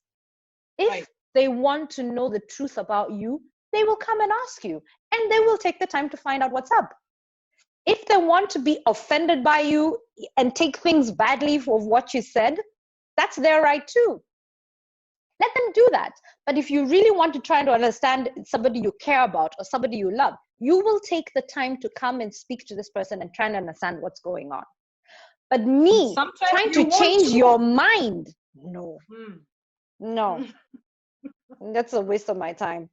If they want to know the truth about you, they will come and ask you, and they will take the time to find out what's up. If they want to be offended by you and take things badly for what you said, that's their right too. Let them do that. But if you really want to try to understand somebody you care about or somebody you love, you will take the time to come and speak to this person and try and understand what's going on. But me trying to change your mind, no. That's a waste of my time.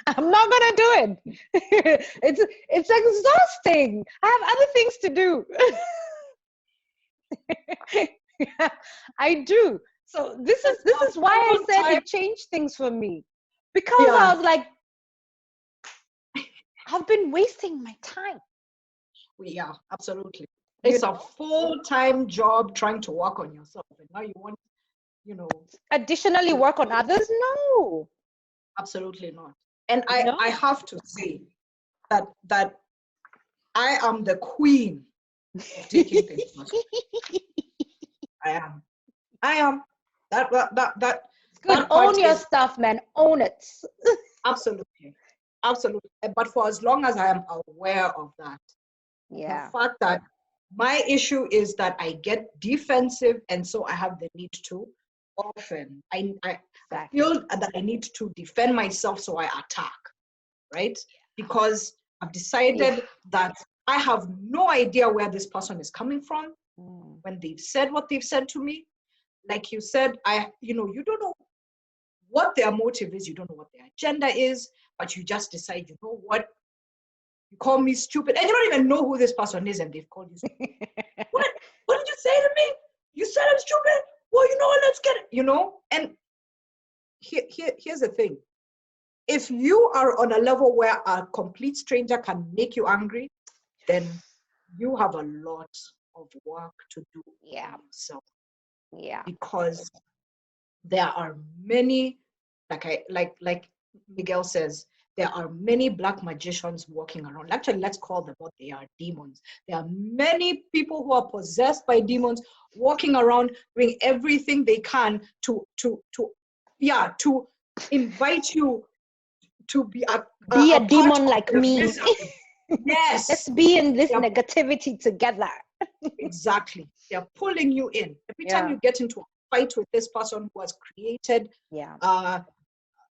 I'm not gonna do it. It's exhausting. I have other things to do. I do. So this is why I said it changed things for me, because I was like, I've been wasting my time. Yeah, absolutely. It's a full-time job trying to work on yourself, and now you want you know, Additionally work on others? No. absolutely not. And No. I have to say that I am the queen of taking things personal. I am. I am. That It's good. that Own part your is stuff, man. Own it. absolutely, absolutely. But for as long as I am aware of that, the Yeah. fact that my issue is that I get defensive, and so I have the need to often. I Exactly. feel that I need to defend myself, so I attack, right? Because I've Yeah. decided that I have no idea where this person is coming from Mm. when they've said what they've said to me. Like you said, you don't know what their motive is, you don't know what their agenda is, but you just decide, you know what, you call me stupid, and you don't even know who this person is, and they've called you stupid. What? What did you say to me? You said I'm stupid? Well, you know what, let's get it, And here's the thing. If you are on a level where a complete stranger can make you angry, then you have a lot of work to do Yeah. on yourself. Yeah. Because there are many, like Miguel says, there are many black magicians walking around. Actually, let's call them what they are, demons. There are many people who are possessed by demons walking around doing everything they can to invite you to be Be a a part demon of like the me. misery. Let's Yes, be in this they're, negativity together. exactly. They're pulling you in. Every time Yeah. you get into a fight with this person who has created Yeah.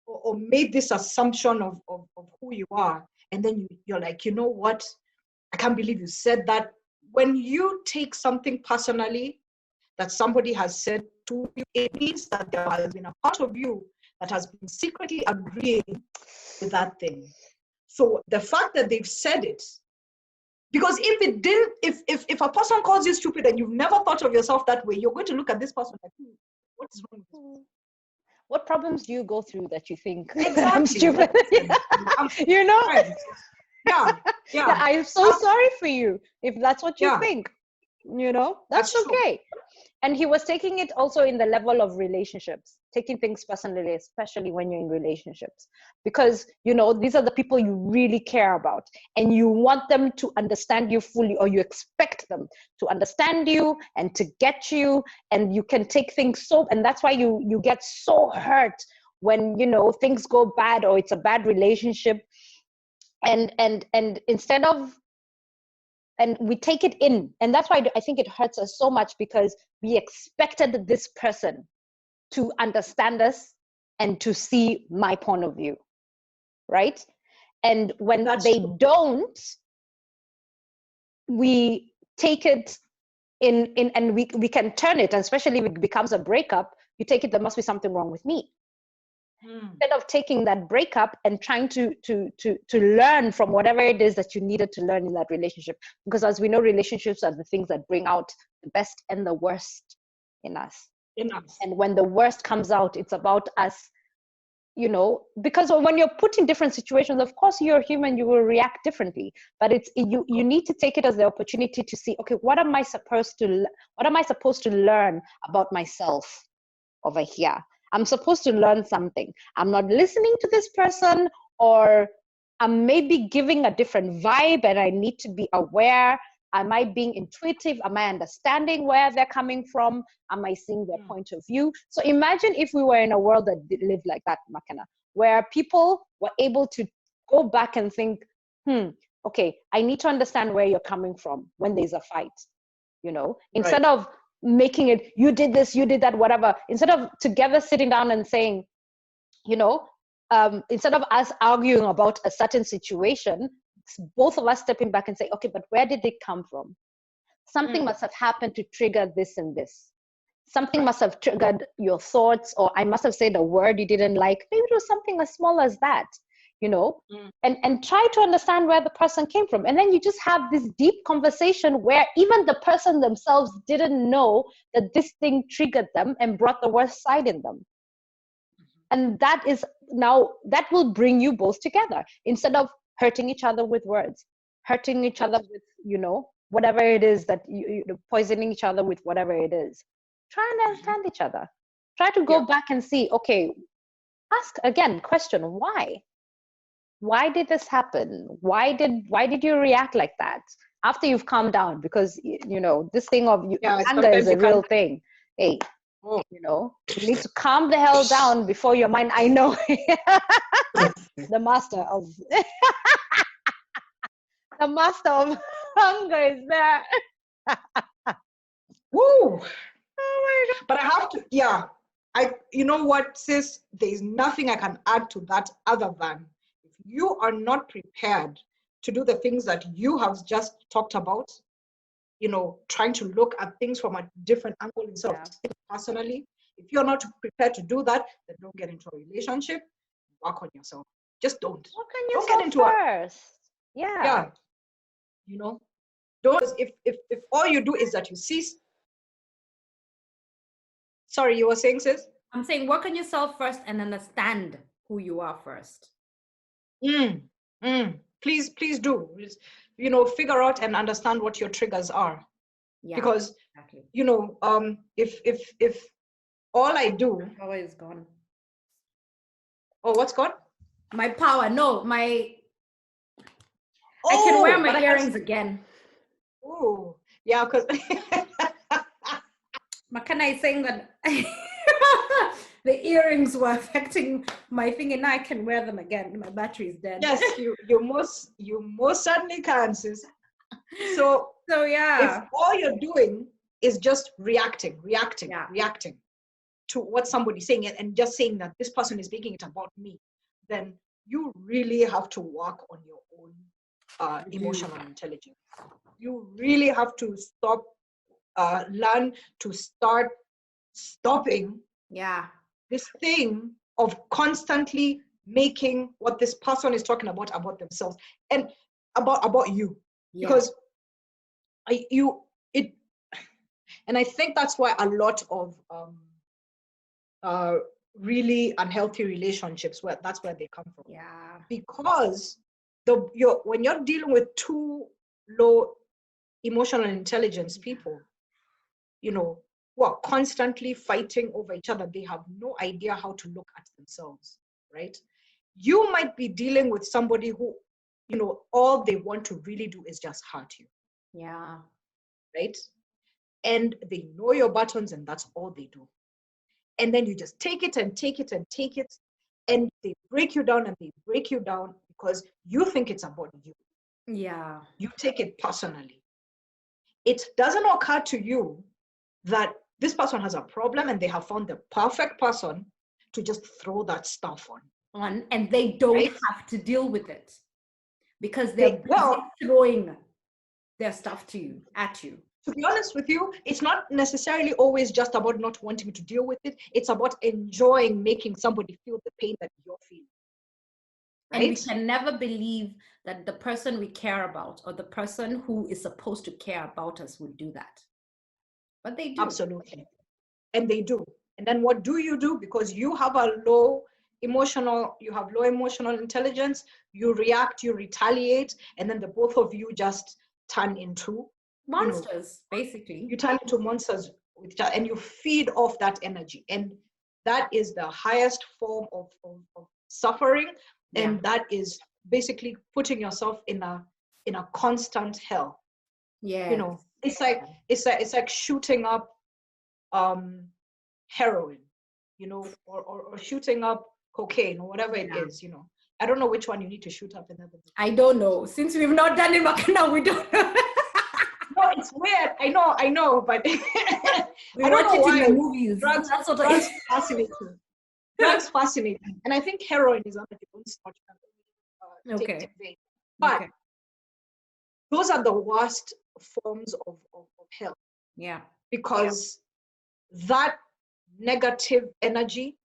or made this assumption of who you are, and then you're like, you know what? I can't believe you said that. When you take something personally that somebody has said to you, it means that there has been a part of you that has been secretly agreeing with that thing. So the fact that they've said it, because if it didn't, if a person calls you stupid and you've never thought of yourself that way, you're going to look at this person like, what is wrong with this person? What problems do you go through that you think that I'm Exactly. stupid? I'm You know? right. Yeah, Yeah, yeah, I'm so sorry for you if that's what you yeah, think. That's that's true. okay. And he was taking it also in the level of relationships, taking things personally, especially when you're in relationships, because these are the people you really care about, and you want them to understand you fully, or you expect them to understand you and to get you, and you can take things and that's why you get so hurt when things go bad, or it's a bad relationship, and instead of, and we take it in, and that's why I think it hurts us so much, because we expected this person to understand us and to see my point of view, right? And when That's they true. don't, we take it in and we can turn it, and especially if it becomes a breakup, you take it, there must be something wrong with me. Instead of taking that breakup and trying to learn from whatever it is that you needed to learn in that relationship, because as we know, relationships are the things that bring out the best and the worst in us. Enough. And when the worst comes out, it's about us, because when you're put in different situations, of course you're human, you will react differently, but you need to take it as the opportunity to see, okay, what am I supposed to learn about myself over here? I'm supposed to learn something. I'm not listening to this person, or I'm maybe giving a different vibe, and I need to be aware. Am I being intuitive? Am I understanding where they're coming from? Am I seeing their point of view? So imagine if we were in a world that lived like that, Makena, where people were able to go back and think, okay, I need to understand where you're coming from when there's a fight, instead of making it, you did this, you did that, whatever, instead of together sitting down and saying, instead of us arguing about a certain situation, both of us stepping back and say, okay, but where did they come from? Something must have happened to trigger this and this. Something must have triggered your thoughts, or I must have said a word you didn't like. Maybe it was something as small as that, and try to understand where the person came from. And then you just have this deep conversation where even the person themselves didn't know that this thing triggered them and brought the worst side in them. And that will bring you both together, instead of hurting each other with words, hurting each other with, whatever it is that you poisoning each other with, whatever it is. Try and understand each other. Try to go back and see, okay, ask again, question, why did this happen? Why did you react like that after you've calmed down? Because this thing of anger is a real thing. Hey, you need to calm the hell down before your mind. I know. The master of the master of hunger is there. Woo! Oh my God. But I have to, you know what, sis? There's nothing I can add to that other than if you are not prepared to do the things that you have just talked about, trying to look at things from a different angle instead of personally. If you're not prepared to do that, then don't get into a relationship. Work on yourself. Just don't. Work on yourself don't get into first. Don't. If all you do is that you see. Sorry, you were saying, sis? I'm saying work on yourself first and understand who you are first. Please do. Figure out and understand what your triggers are. Yeah, because exactly. If all I do. My power is gone. Oh, what's gone? My power. No, I can wear my earrings again. Oh, yeah, because Makana is saying that the earrings were affecting my thing, and now I can wear them again. My battery is dead. Yes, you most certainly can, sis. So yeah. If all you're doing is just reacting to what somebody's saying and just saying that this person is making it about me, then you really have to work on your own emotional intelligence. You really have to learn to start stopping this thing of constantly making what this person is talking about themselves and about you. Because and I think that's why a lot of really unhealthy relationships, that's where they come from. Because when you're dealing with too low emotional intelligence people, who are constantly fighting over each other, they have no idea how to look at themselves, right? You might be dealing with somebody who, all they want to really do is just hurt you. Right? And they know your buttons and that's all they do. And then you just take it and take it and take it, and they break you down and they break you down because you think it's about you. You take it personally. It doesn't occur to you that this person has a problem and they have found the perfect person to just throw that stuff on. And they don't have to deal with it because they're throwing their stuff at you. To be honest with you, it's not necessarily always just about not wanting to deal with it. It's about enjoying making somebody feel the pain that you're feeling. Right? And we can never believe that the person we care about or the person who is supposed to care about us would do that. But they do. Absolutely. And they do. And then what do? Because you have low emotional intelligence, you react, you retaliate, and then the both of you just turn into monsters, basically. You turn into monsters and you feed off that energy. And that is the highest form of suffering. And that is basically putting yourself in a constant hell. It's like shooting up heroin, or shooting up cocaine or whatever it is, I don't know which one you need to shoot up. I don't know. Since we've not done it, Makana, we don't know. No, it's weird. I know, but we watch it in the movies. Drugs fascinating. Drugs fascinating, and I think heroin is on the own spot. But those are the worst forms of hell. Because that negative energy,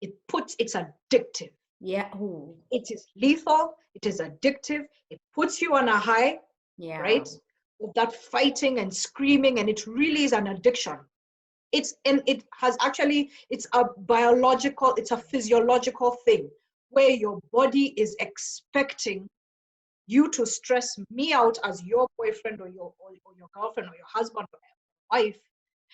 it's addictive. It is lethal. It is addictive. It puts you on a high. Right. Of that fighting and screaming, and it really is an addiction. It's a biological, it's a physiological thing where your body is expecting you to stress me out as your boyfriend or your girlfriend or your husband or wife.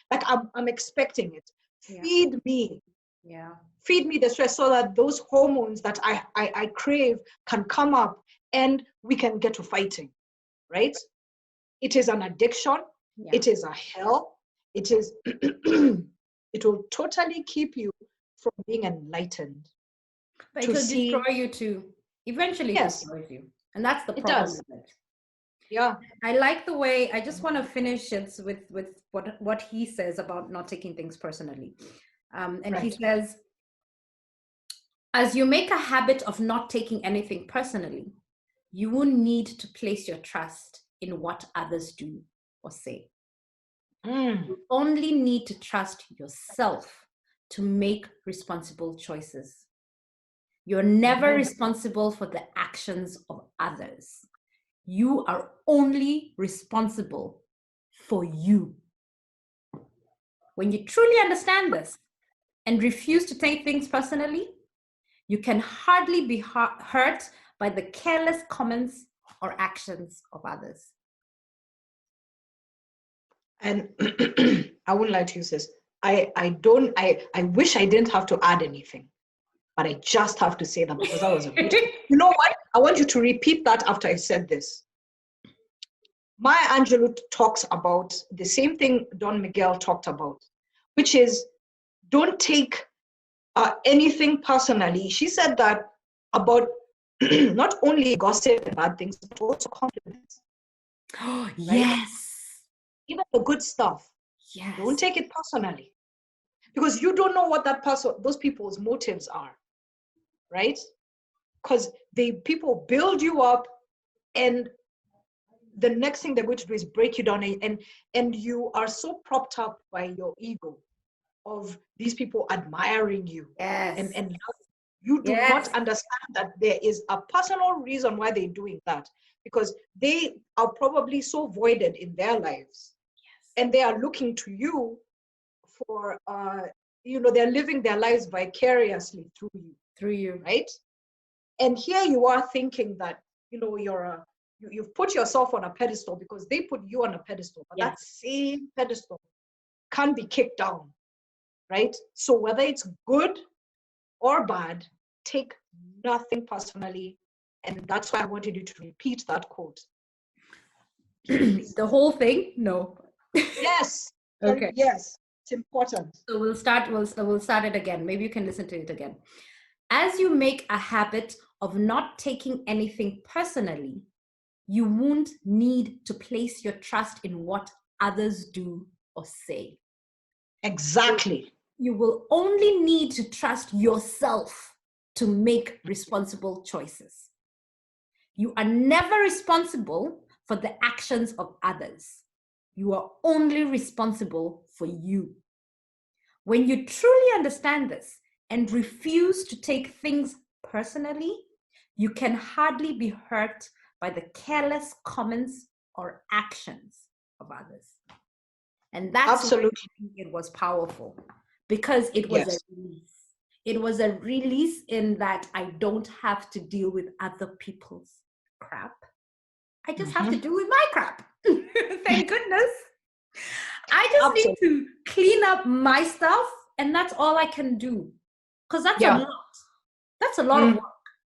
Like I'm expecting it. Feed me. Yeah. Feed me the stress so that those hormones that I crave can come up and we can get to fighting, right? It is an addiction. Yeah. It is a hell. It is, it will totally keep you from being enlightened. But it will destroy you too. Eventually it destroys you. And that's the problem with it. Yeah. I like the way, I just want to finish it with what he says about not taking things personally. And he says, as you make a habit of not taking anything personally, you will need to place your trust in what others do or say. You only need to trust yourself to make responsible choices. You're never responsible for the actions of others. You are only responsible for you. When you truly understand this and refuse to take things personally, you can hardly be hurt by the careless comments or actions of others. And I wouldn't lie to you, sis. I wish I didn't have to add anything, but I just have to say that because that was a beautiful. You know what? I want you to repeat that after I said this. Maya Angelou talks about the same thing Don Miguel talked about, which is don't take anything personally. She said that about not only gossip and bad things, but also compliments. Oh, yes. Even the good stuff. Yes. Don't take it personally. Because you don't know what those people's motives are. Right? Because people build you up, and the next thing they're going to do is break you down, and you are so propped up by your ego of these people admiring you. Yes. And you do not understand that there is a personal reason why they're doing that, because they are probably so voided in their lives. Yes. And they are looking to you for, they're living their lives vicariously through you, right? And here you are thinking that, you've put yourself on a pedestal because they put you on a pedestal, but that same pedestal can't be kicked down, right? So whether it's good or bad, take nothing personally. And that's why I wanted you to repeat that quote. The whole thing? No. Yes. Okay. Yes, it's important. So we'll start it again. Maybe you can listen to it again. As you make a habit of not taking anything personally, you won't need to place your trust in what others do or say. Exactly. You will only need to trust yourself to make responsible choices. You are never responsible for the actions of others. You are only responsible for you. When you truly understand this and refuse to take things personally, you can hardly be hurt by the careless comments or actions of others. And that's absolutely why it was powerful, because it was a release. It was a release in that I don't have to deal with other people's crap. I just have to deal with my crap. Thank goodness. I just need to clean up my stuff, and that's all I can do. Because that's a lot. That's a lot of work.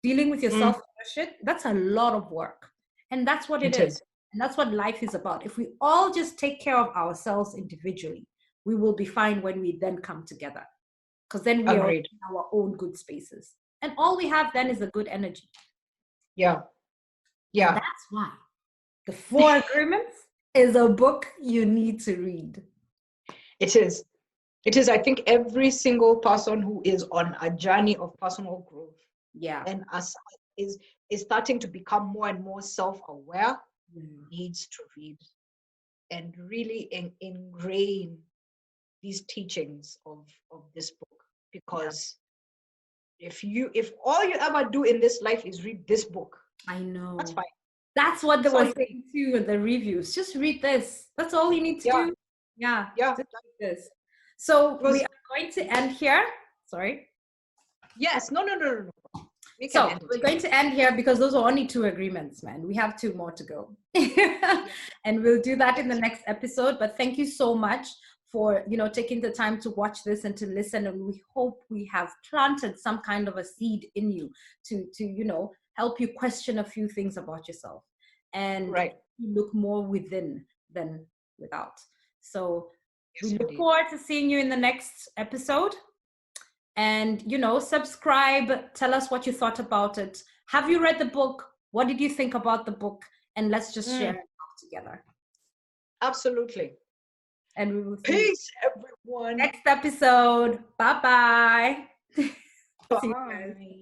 Dealing with yourself and your shit, that's a lot of work. And that's what it is. And that's what life is about. If we all just take care of ourselves individually, we will be fine when we then come together. Because then we are in our own good spaces. And all we have then is a good energy. Yeah. Yeah. And that's why The 4 Agreements is a book you need to read. It is. It is, I think, every single person who is on a journey of personal growth. Yeah. And is starting to become more and more self-aware, needs to read and really ingrain these teachings of this book. Because if all you ever do in this life is read this book, I know. that's fine. That's what they were saying too in the reviews. Just read this. That's all you need to do. Yeah. Just read this. So we are going to end here. Sorry. Yes. No. We're going to end here because those are only 2 agreements, man. We have 2 more to go. And we'll do that in the next episode. But thank you so much for, you know, taking the time to watch this and to listen. And we hope we have planted some kind of a seed in you to you know, help you question a few things about yourself and look more within than without. So we look forward to seeing you in the next episode. And, you know, subscribe, tell us what you thought about it. Have you read the book? What did you think about the book? And let's just share it together. Absolutely. And we will see peace, everyone. Next episode. Bye-bye. Bye.